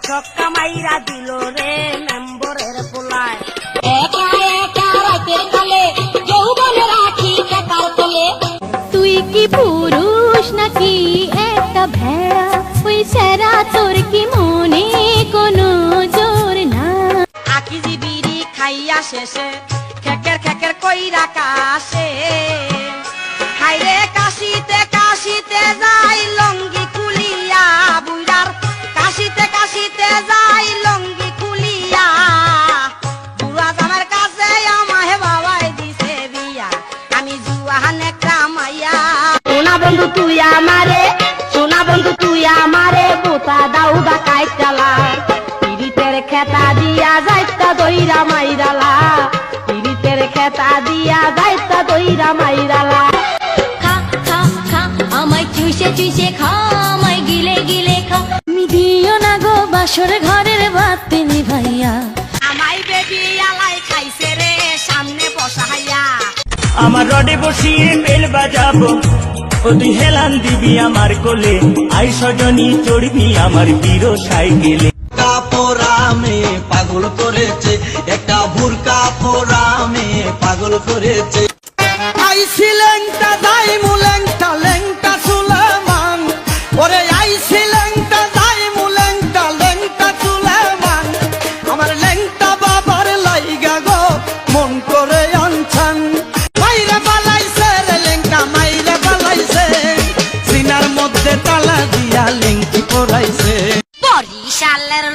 ছক্কা মাইরা দিল রে মেম্বরের পোলায়। একা একা রাতের কালে যৌবনে রাখি কাতার তলে। তুই কি পুরুষ নাকি একটা ভেড়া? ওই সেরা তোর কি মনে কোনো জোর না? আকিজি বিড়ি খাইয়া শেষে খেকের খেকের কইরা কাশে। হাইরে কাশিতে কাশিতে যাই লঙ্গি খুলিয়া বুইরার, কাশিতে কাশিতে যাই লঙ্গি খুলিয়া। বুড়া জামার কাছে আমাহে বাবাই দিছে বিয়া, আমি জুয়ান একটা মাইয়া। সোনা বন্ধু তুই আমারে, সোনা বন্ধু তুই আমারে বোতা দাউদা কাইটালা। পিরিতের খেতা দিয়া যাইতা দইরা মাইরালা, পিরিতের খেতা দিয়া যাইতা দইরা মাইরালা। খা খা খা আমায় চুষে চুষে খা, আমায় গিলে গিলে খা। তুমি দিও না গো বাসর ঘরের বাতি নিভাইয়া। আমাই বেবি আলাই খাইছে রে সামনে বসাইয়া। আমার রডে বসিয়ে বেল বাজাবো, ও তুই হেলান দিবি আমার কোলে। আই সজনী চড়বি আমার হিরো সাইকেলে। কাপড়ামে পাগল করেছে, একটা বুরকা পরামে পাগল করেছে। আইছি লেংটা যাইমু লেংটা লেংটা সুলেমান, ওরে আইছি লেংটা যাইমু লেংটা লেংটা সুলেমান। আমার লেংটা বাবার লাইগা গো মন করে আনছান। মাইরে পালাইছে রে লেংটা মাইরে পালাইছে, সিনার মধ্যে তালা দিয়া লেংটি পরাইছে। বরিশালের